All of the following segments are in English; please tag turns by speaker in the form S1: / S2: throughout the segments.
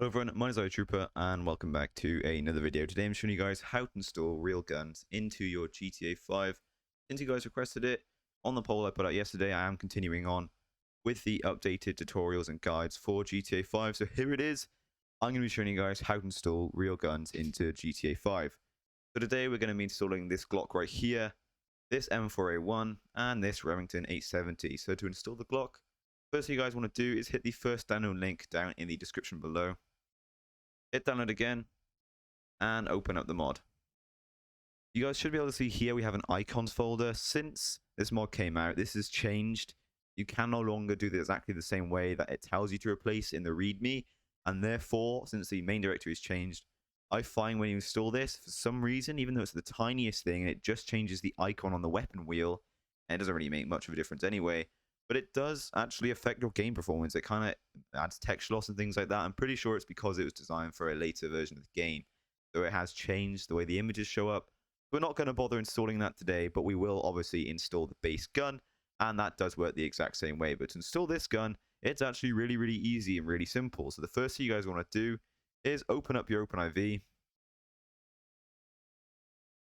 S1: Hello everyone, my name is Trooper and welcome back to another video. Today I'm showing you guys how to install real guns into your GTA 5. Since you guys requested it on the poll I put out yesterday, I am continuing on with the updated tutorials and guides for GTA 5. So here it is. I'm going to be showing you guys how to install real guns into GTA 5. So today we're going to be installing this Glock right here, this M4A1 and this Remington 870. So to install the Glock, first thing you guys want to do is hit the first download link down in the description below. Hit download again and open up the mod. You guys should be able to see here we have an icons folder. Since this mod came out, this has changed. You can no longer do this exactly the same way that it tells you to replace in the readme, and therefore, since the main directory has changed, I find when you install this, for some reason, even though it's the tiniest thing and it just changes the icon on the weapon wheel, and it doesn't really make much of a difference anyway, but it does actually affect your game performance. It kind of adds texture loss and things like that. I'm pretty sure it's because it was designed for a later version of the game. So it has changed the way the images show up. We're not going to bother installing that today, but we will obviously install the base gun. And that does work the exact same way. But to install this gun, it's actually really, really easy and really simple. So the first thing you guys want to do is open up your OpenIV.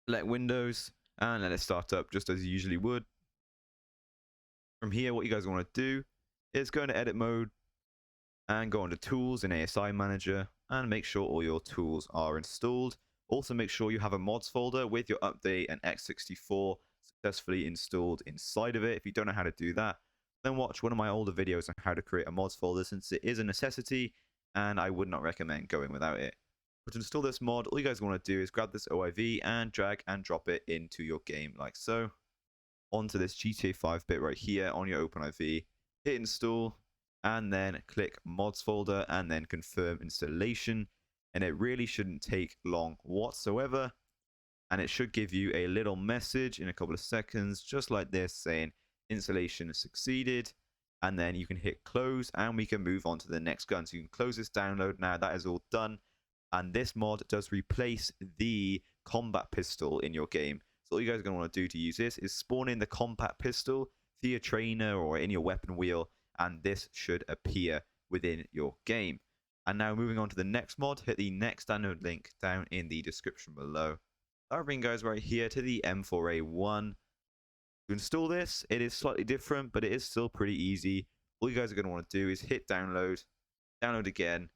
S1: Select Windows and let it start up just as you usually would. From here, what you guys want to do is go into edit mode and go into tools in ASI manager and make sure all your tools are installed. Also make sure you have a mods folder with your update and x64 successfully installed inside of it. If you don't know how to do that, then watch one of my older videos on how to create a mods folder, since it is a necessity and I would not recommend going without it. But to install this mod, all you guys want to do is grab this OIV and drag and drop it into your game like so. Onto this GTA 5 bit right here on your OpenIV, hit install, and then click mods folder and then confirm installation. And it really shouldn't take long whatsoever. And it should give you a little message in a couple of seconds, just like this, saying installation succeeded. And then you can hit close and we can move on to the next gun. So you can close this download now. That is all done. And this mod does replace the combat pistol in your game. So all you guys are going to want to do to use this is spawn in the combat pistol for your trainer or in your weapon wheel, and this should appear within your game. And now moving on to the next mod, hit the next download link down in the description below. That'll bring you guys right here to the M4A1. To install this, it is slightly different, but it is still pretty easy. All you guys are going to want to do is hit download, download again,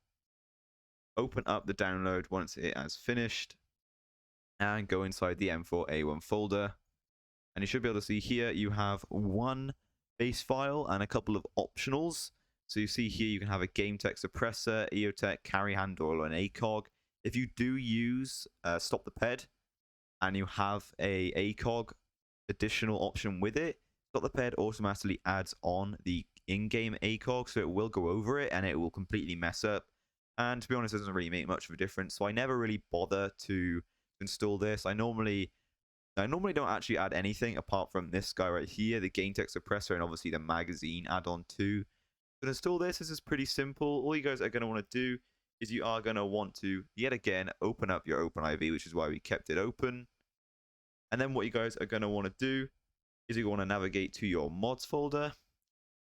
S1: open up the download once it has finished, and go inside the M4A1 folder. And you should be able to see here you have one base file and a couple of optionals. So you see here you can have a game tech suppressor, EOTech, carry handle, and ACOG. If you do use stop the ped and you have a ACOG additional option with it, stop the ped automatically adds on the in-game ACOG, so it will go over it and it will completely mess up. And to be honest, it doesn't really make much of a difference. So I never really bother to install this. I normally don't actually add anything apart from this guy right here, the gain tech suppressor, and obviously the magazine add-on too. To install this is pretty simple. All you guys are going to want to do is you are going to want to yet again open up your OpenIV, which is why we kept it open. And then what you guys are going to want to do is you want to navigate to your mods folder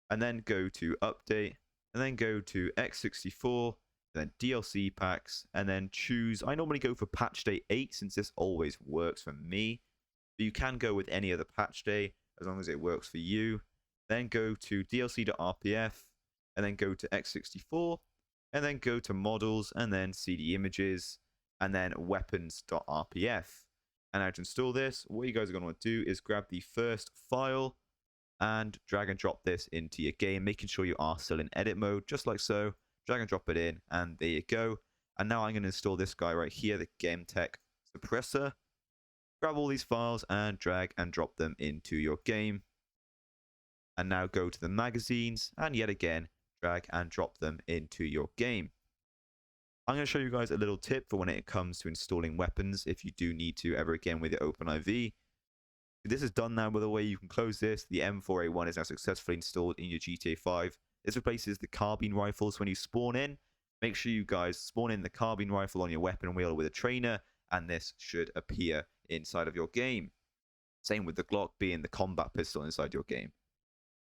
S1: and then go to update and then go to x64, then DLC packs, and then choose, I normally go for patch day 8 since this always works for me. But you can go with any other patch day as long as it works for you. Then go to DLC.rpf and then go to x64 and then go to models and then CD images and then weapons.rpf. And now to install this, what you guys are going to want to do is grab the first file and drag and drop this into your game, making sure you are still in edit mode, just like so. Drag and drop it in, and there you go. And now I'm going to install this guy right here, the game tech suppressor. Grab all these files and drag and drop them into your game. And now go to the magazines and yet again drag and drop them into your game. I'm going to show you guys a little tip for when it comes to installing weapons if you do need to ever again with your OpenIV. This is done now, by the way. You can close this. The M4A1 is now successfully installed in your GTA 5. This replaces the carbine rifles when you spawn in. Make sure you guys spawn in the carbine rifle on your weapon wheel with a trainer, and this should appear inside of your game. Same with the Glock being the combat pistol inside your game.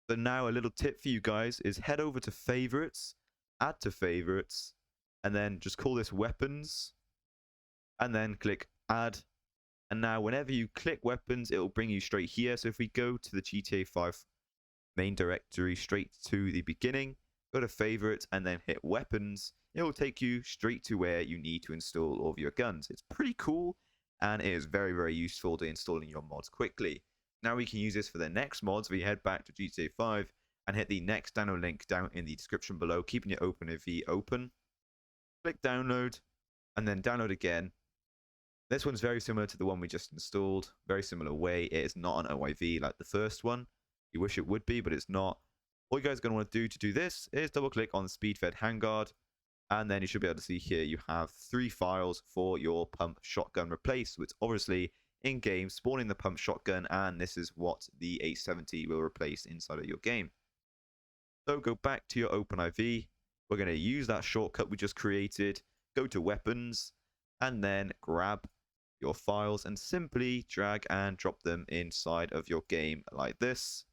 S1: So now a little tip for you guys is head over to favorites, add to favorites, and then just call this weapons, and then click add. And now whenever you click weapons, it will bring you straight here. So if we go to the GTA 5 main directory, straight to the beginning, go to favorites and then hit weapons, it will take you straight to where you need to install all of your guns. It's pretty cool, and it is very, very useful to installing your mods quickly. Now we can use this for the next mods. We head back to GTA 5 and hit the next download link down in the description below, keeping your OpenIV open. Click download and then download again. This one's very similar to the one we just installed, very similar way. It is not an OIV like the first one. You wish it would be, but it's not. All you guys are going to want to do this is double click on SpeedFed Handguard, and then you should be able to see here you have 3 files for your pump shotgun replace. So it's obviously in game spawning the pump shotgun, and this is what the 870 will replace inside of your game. So go back to your OpenIV. We're going to use that shortcut we just created, go to weapons, and then grab your files and simply drag and drop them inside of your game like this.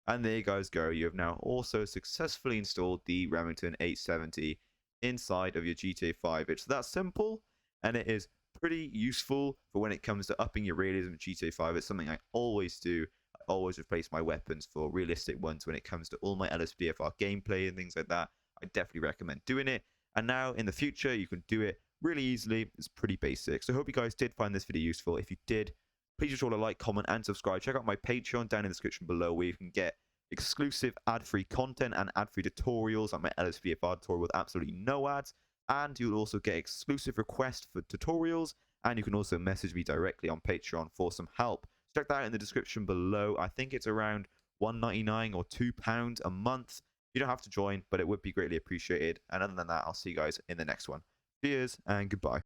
S1: And there you guys go. You have now also successfully installed the Remington 870 inside of your GTA 5. It's that simple, and it is pretty useful for when it comes to upping your realism in GTA 5. It's something I always do. I always replace my weapons for realistic ones when it comes to all my LSPDFR gameplay and things like that. I definitely recommend doing it. And now in the future, you can do it really easily. It's pretty basic. So I hope you guys did find this video useful. If you did, please just roll a like, comment, and subscribe. Check out my Patreon down in the description below, where you can get exclusive ad-free content and ad-free tutorials, like my LSPDFR tutorial with absolutely no ads. And you'll also get exclusive requests for tutorials, and you can also message me directly on Patreon for some help. Check that out in the description below. I think it's around £1.99 or £2 a month. You don't have to join, but it would be greatly appreciated. And other than that, I'll see you guys in the next one. Cheers and goodbye.